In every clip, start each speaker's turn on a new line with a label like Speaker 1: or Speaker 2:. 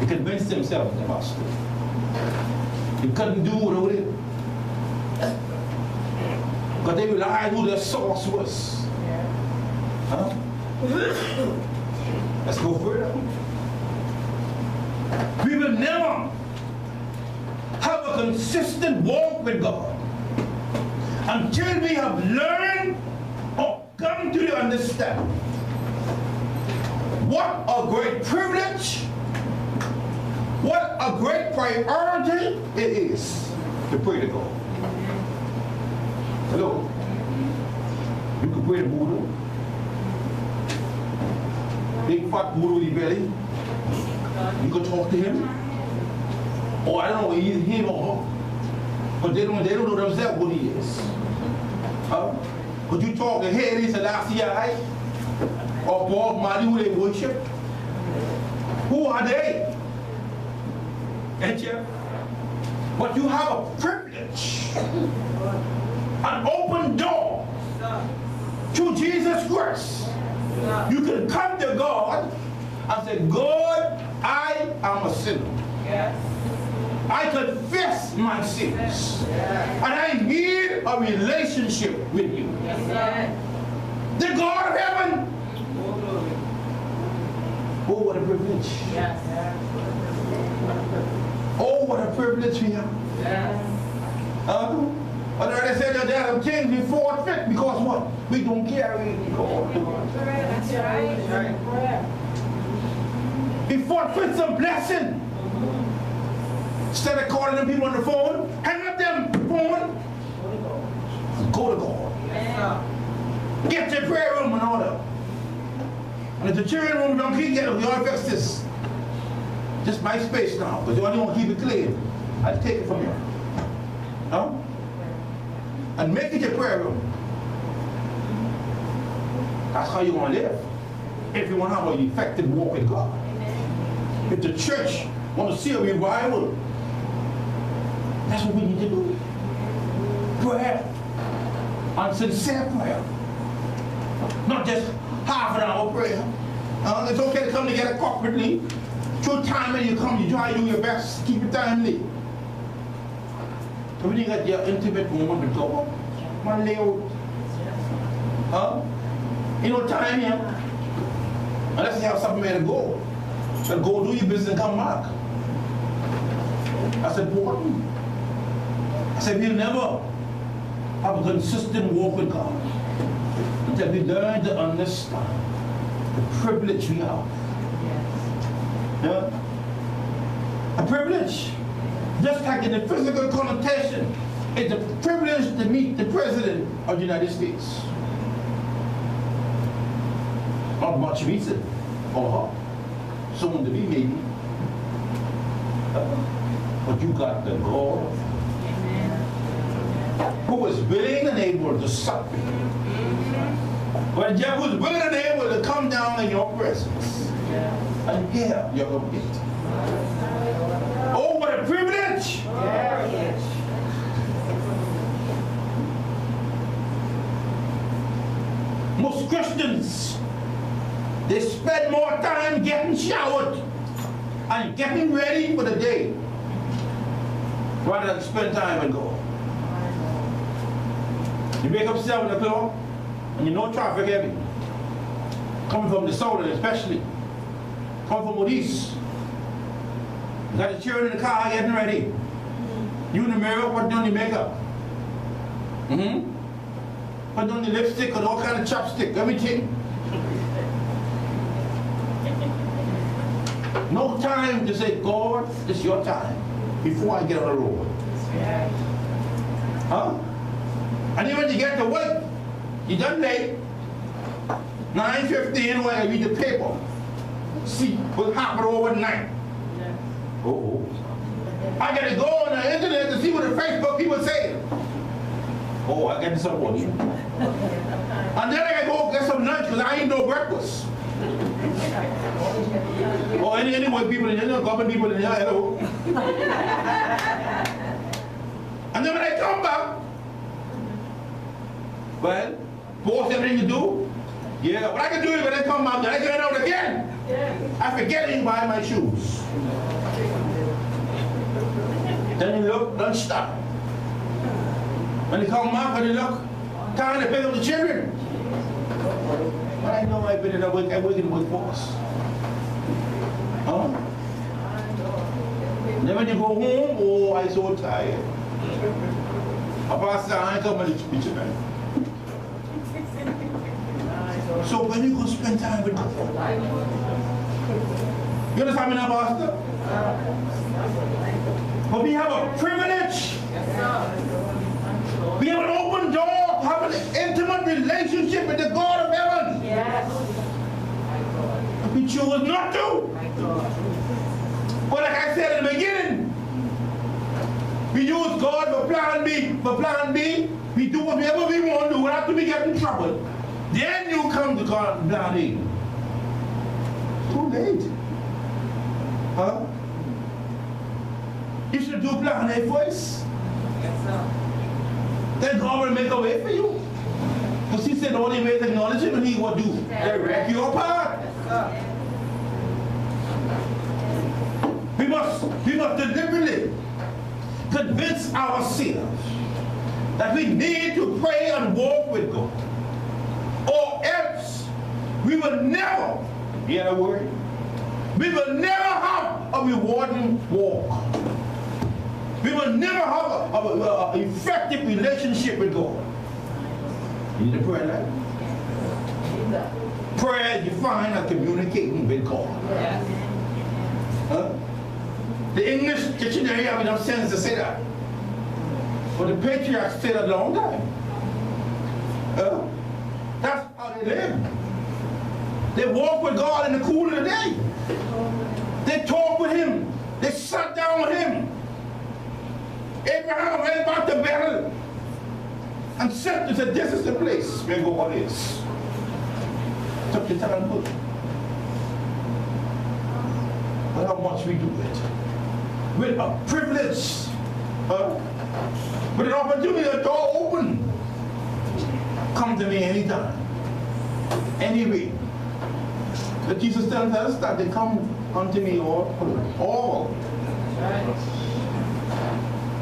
Speaker 1: He convinced himself they must do. He couldn't do without it. But they realized who their source was. Huh? Let's go further. We will never have a consistent walk with God until we have learned or come to the understanding what a great privilege, what a great priority it is to pray to God. Hello? You can pray to Buddha. Big fat Buddha with his belly. You can talk to him. Or I don't know, either him or her. But they don't know themselves what he is. But you talk to Haley Selassie or Bob Marley who they worship. Who are they? Ain't you? But you have a privilege, an open door to Jesus Christ. You can come to God and say, God, I am a sinner. Yes. I confess my sins. Yes. And I need a relationship with you. Yes. The God of heaven. Oh, what a privilege. Yes. Oh, what a privilege we have. Yes. But they said that there are things we forfeit because what? We don't carry God. That's right. We forfeit some blessing. Instead of calling them people on the phone, hang up them phone. Go to God. Get your prayer room in order. And if the children room don't keep getting, we all fix this. Just my space now, because you only want to keep it clean. I'll take it from you. Huh? And make it your prayer room. That's how you want to live. If you want to have an effective walk with God. If the church want to see a revival, that's what we need to do. Prayer. And sincere prayer. Not just half an hour prayer. It's okay to come together corporately. Through time when you come, you try to do your best. Keep it timely. So when you get your intimate moment with God, man lay out. You know time here. Unless you have something where to go. So go do your business and come back. That's important. I said we'll never have a consistent walk with God until we learn to understand the privilege we have. Yeah? A privilege. Just like in the physical connotation, it's a privilege to meet the President of the United States. Not much reason or her. Someone to be maybe. But you got the God who is willing and able to suffer. But Jeff was willing and able to come down in your presence and hear your complaint. Oh, what a privilege! Most Christians, they spend more time getting showered and getting ready for the day rather than spend time with God. You wake up 7 o'clock and you know traffic heavy. Coming from the southern especially. Coming from the east. You got the children in the car getting ready. You in the mirror putting on your makeup. Putting on your lipstick and all kind of chopstick, everything. No time to say, God, it's your time before I get on the road. Huh? And then when you get to work, you're done late. 9:15 when I read the paper. See what happened overnight. Oh. I gotta go on the internet to see what the Facebook people say. Oh, I got some money. And then I gotta go get some lunch because I ain't no breakfast. Or any white people in here, government people in here, hello. And then when I come back, well, force everything to do. Yeah, what I can do is when I come back, then I get it out again. I forget to buy my shoes. Then you look, don't stop. When they come up, when they look, time to pick up the children. But I know I've been in a work, I work in the workforce. Huh? Then when you go home, oh, I'm so tired. A pastor, I ain't coming to preach tonight. So when you go spend time with God, you understand me now, pastor? But we have a privilege. We have an open door to have an intimate relationship with the God of heaven. Yes. But we choose not to. But like I said in the beginning, we use God for plan B. For plan B, we do whatever we want to do after we get in trouble. Then you come to God plan A. Too late. Huh? You should do plan A first. Yes, sir. Then God will make a way for you. Because he said the only way to acknowledge him and he will do. Direct your path. Yes, we must deliberately convince ourselves that we need to pray and walk with God. Or else we will never, hear a word, we will never have a rewarding walk. We will never have an effective relationship with God. You need to pray life. Prayer is defined as communicating with God. Huh? The English dictionary have enough sense to say that. But the patriarchs said a long time. That's how they live. They walk with God in the cool of the day. They talk with him. They sat down with him. Abraham went back to Bethel and said, this is the place where God is. Took the time book. But how much we do it. With a privilege. With an opportunity, a door open. Come to me anytime. Anyway. But Jesus tells us that they come unto me all.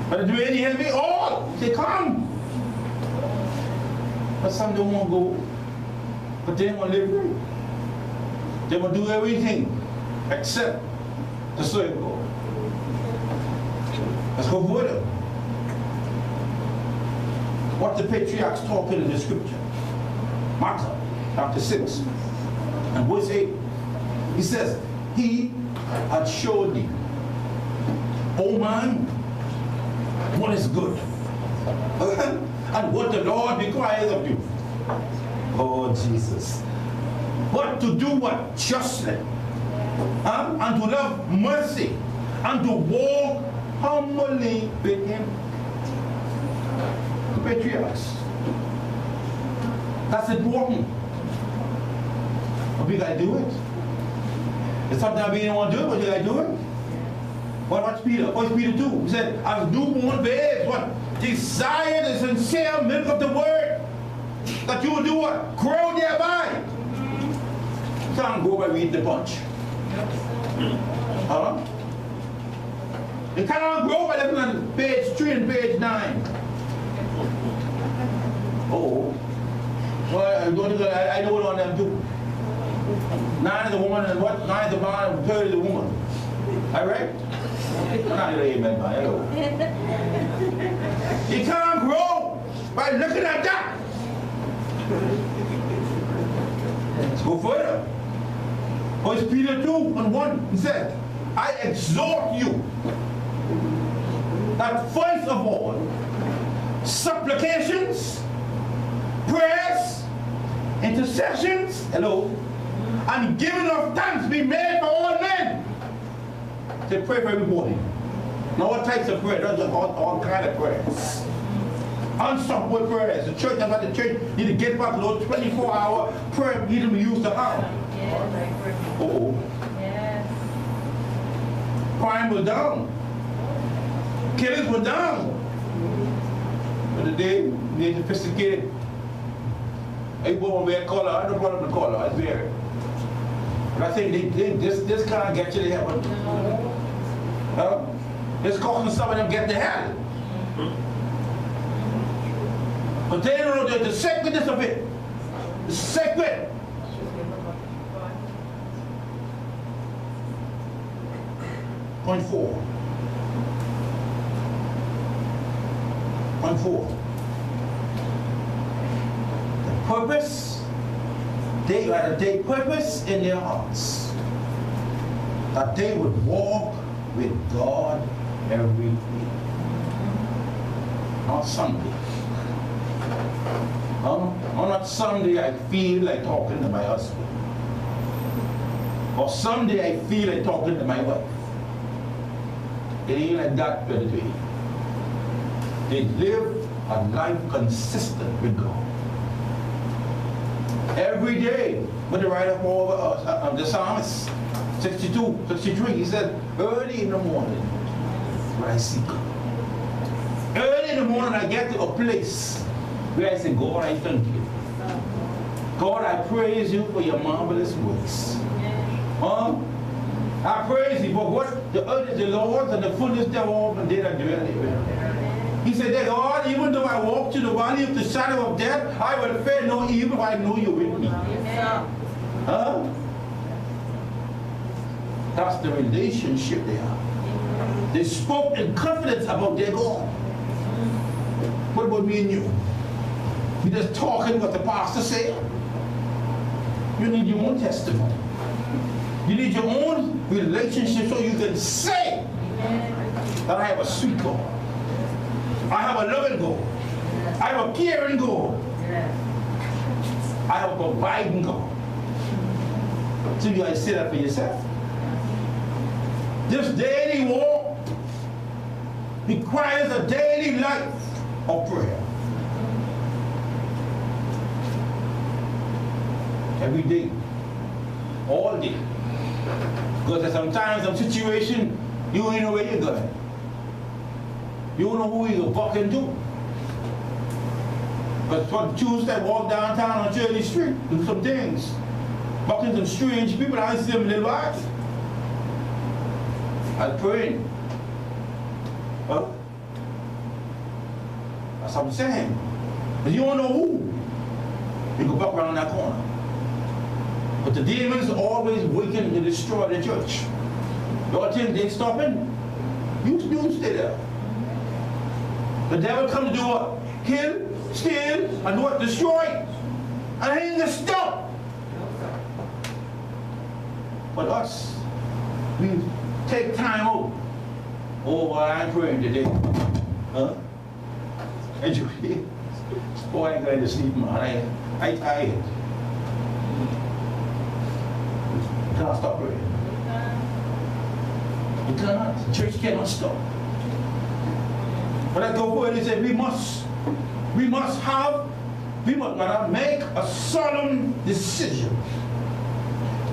Speaker 1: But do any heavy? All. They come. But some don't want to go. But they want to live free. They want to do everything except to serve God. Let's go further. What the patriarchs talking in the scripture. Mark chapter 6 and verse 8. He says, he had showed thee, O man, what is good and what the Lord requires of you. Oh Jesus. But to do what? Justly. And to love mercy. And to walk humbly with him. The patriarchs. That's important. But we gotta do it. It's sometimes we don't want to do it, but you gotta do it. What's Peter? What's Peter do? He said, as newborn babes, what? Desire the sincere milk of the word. That you will do what? Grow thereby. Can't grow by reading the punch. Huh? You cannot grow by looking at page 3 and page 9. Oh. Well, I know what on them do. 9 is a woman and what? 9 is a man and 3 is a woman. Alright? Not amen, man. Hello. You can't grow by looking at that. Let's go further. First Peter 2 and 1, he said, I exhort you that first of all, supplications, prayers, intercessions, hello, and giving of thanks be made for all men. They pray for everybody. Now what types of prayer? Those are all kinds of prayers. Unstoppable prayers. The church, about the church, need to get back to those 24-hour prayer meetings we used to have. Yes. Uh-oh. Yes. Crime was down. Killings were down. But today, they're sophisticated. Everyone wear collar. I don't want them to collar. I wear it. But I think this can't get you to heaven. It's causing some of them get to hell. But they don't know the sacredness of it. The sacred. Point 4. Point 4. The purpose, they had a day purpose in their hearts that they would walk with God every day. Not Sunday. On that Sunday I feel like talking to my husband. Or Sunday I feel like talking to my wife. It ain't like that, brother. They live a life consistent with God. Every day, when they write up over the psalmist, 62, 63, he said, early in the morning, when I seek God. Early in the morning, I get to a place where I say, God, I thank you. God, I praise you for your marvelous works. I praise you for what the earth is the Lord's and the fullness thereof, and they that dwell therein. He said that, God, even though I walk through the valley of the shadow of death, I will fear no evil, I know you're with me. That's the relationship they have. They spoke in confidence about their God. What about me and you? We just talking what the pastor said. You need your own testimony. You need your own relationship so you can say that I have a sweet God. I have a loving God. I have a caring God. I have a providing God. So you guys say that for yourself. This daily walk requires a daily life of prayer. Every day. All day. Because sometimes some situation, you don't know where you're going. You don't know who you're walking to. But for Tuesday, walk downtown on Shirley Street, do some things. Walking some strange people, I see them in their lives. I was praying. That's what I'm saying. But you don't know who. You go back around that corner. But the demons are always working to destroy the church. Y'all think they're stopping? You stay there. The devil comes to do what? Kill, steal, and what? Destroy. And he ain't gonna stop. But us, we take time out. Oh, well, I'm praying today. And you hear? Oh, I ain't going to sleep, man. I tired. You can't stop praying. You cannot. The church cannot stop. But I go forward and say, we must make a solemn decision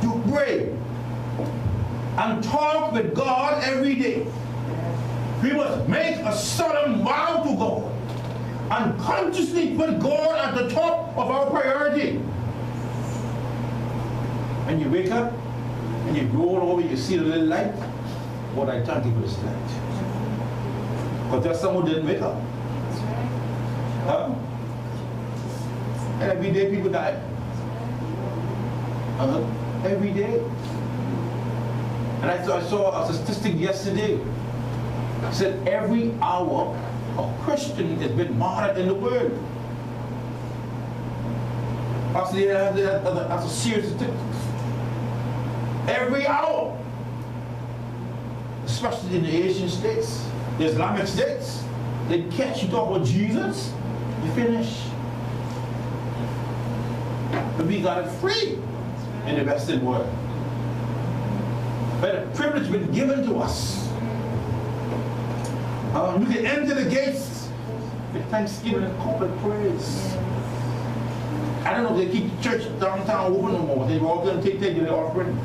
Speaker 1: to pray and talk with God every day. We must make a solemn vow to God and consciously put God at the top of our priority. When you wake up and you roll over, you see the little light. Lord, I thank you for this light. But there's someone who didn't wake up. And every day people die. Every day. And I saw a statistic yesterday. It said every hour a Christian has been martyred in the world. That's a serious statistic. Every hour. Especially in the Asian states, the Islamic states. They catch you talk about Jesus, you finish. But we got it free in the Western world. But the privilege has been given to us. We can enter the gates with thanksgiving and corporate praise. I don't know if they keep the church downtown open no more. They all going to take their offering.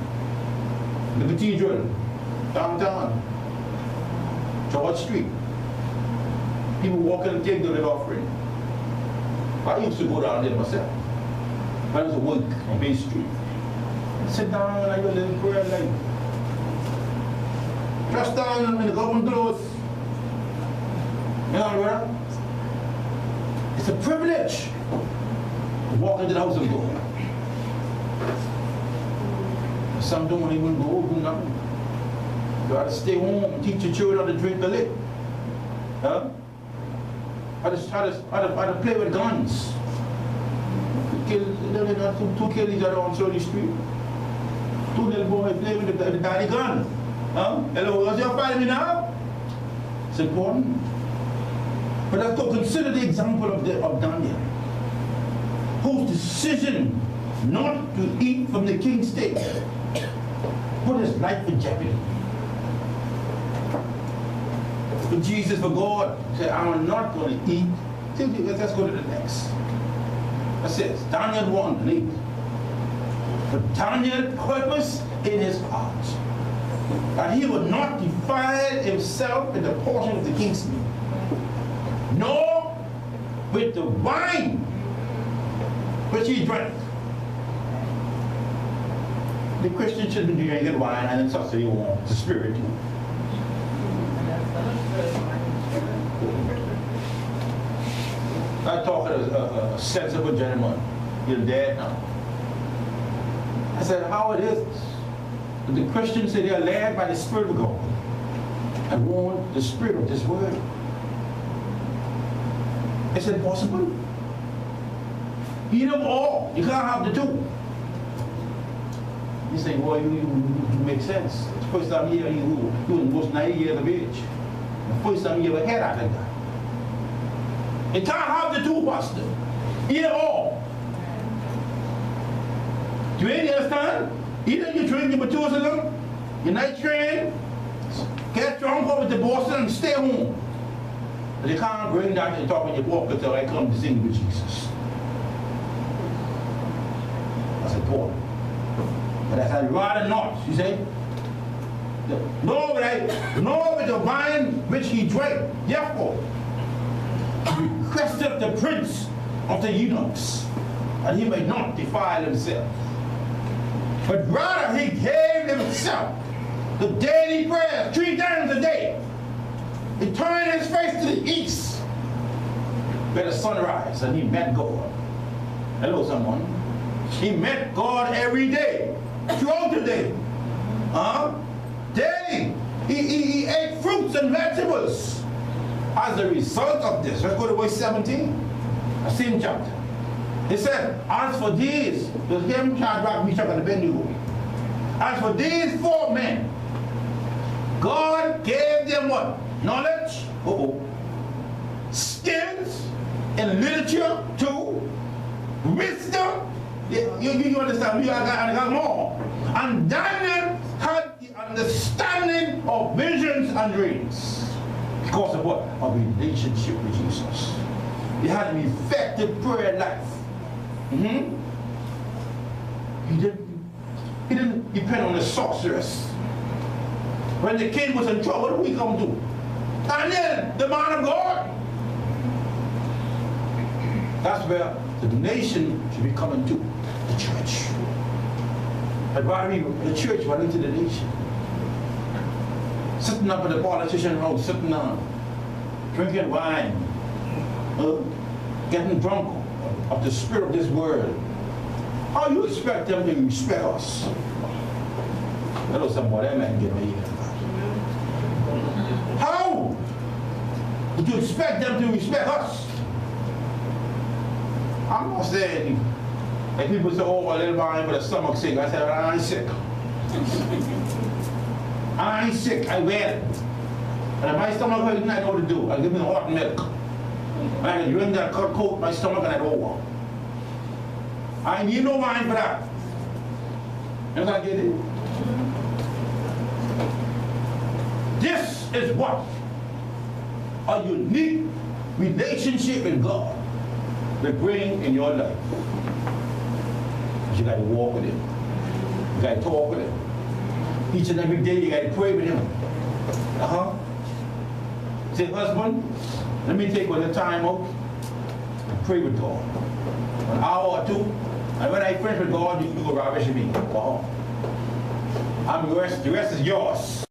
Speaker 1: The cathedral, downtown, George Street. People walking and take their offering. I used to go down there myself. When I was at work on Bay Street. Sit down and your little prayer life. Trust down in the government clothes. You know, brother? It's a privilege to walk into the house of God. Some don't even go open now. You gotta stay home and teach your children how to drink the liquor. Huh? How to play with guns. Two kill each other on Shirley Street. Two little boys play with the daddy gun. Huh? Hello, what's your fighting me now? It's important. But let's go consider the example of Daniel, whose decision not to eat from the king's table put his life in jeopardy. For Jesus, for God, said, I'm not going to eat. Let's go to the next. That says, Daniel 1 and 8. But Daniel purposed in his heart that he would not defile himself in the portion of the king's meat, nor with the wine which he drank. The Christian shouldn't be drinking wine and then such that he wants the spirit too. I talked to a sensible gentleman. He's dead now. I said, how it is that the Christians say they are led by the Spirit of God and want the spirit of this word. It's impossible. You know all. You can't have the two. You say, well, you make sense. The first time you were almost 90 years of age. The first time you ever had out like that. You can't have the two, pastor. Either or. Do you understand? Either you drink your Methuselah, your night train, get drunk over the Boston and stay home. But you can't bring that and talk when you walk until I come to sing with Jesus. That's important. But I'd rather not, you say? Nor with the wine which he drank. Therefore, he requested the prince of the eunuchs, that he may not defile himself. But rather he gave himself the daily prayers 3 times a day. He turned his face to the east, where the sun rise, and he met God. Hello, someone. He met God every day, throughout the day. Daily. He ate fruits and vegetables. As a result of this, let's go to verse 17, the same chapter. He said, as for these, the him, Shadrach, Meshach, and Abednego, as for these 4 men, God gave them what? Knowledge, skills in literature, too, wisdom. You understand? You got more. And Daniel had the understanding of visions and dreams. Because of what? A relationship with Jesus. He had an effective prayer life. He didn't depend on the sorceress. When the king was in trouble, what did we come to? Daniel, the man of God. That's where the nation should be coming to, the church. I'd rather be the church running to the nation. Sitting up at the politician house, sitting down, drinking wine, getting drunk of the spirit of this world. How you expect them to respect us? Hello, somebody, that man get me here. How would you expect them to respect us? I'm not saying, like people say, oh, a little man with a stomach sick. I said, I ain't sick. I ain't sick, I wear it. And if my stomach hurts, I know what to do. I give me hot milk. And I can drink that coat, my stomach, and it's over. I need no wine for that. You know what I get it? This is what a unique relationship with God will bring in your life. But you got to walk with Him. You got to talk with Him. Each and every day you got to pray with Him. Say, husband, let me take a little time out and pray with God. An hour or two. And when I finish with God, you go ravish me. Wow.
Speaker 2: I'm yours. The rest is yours.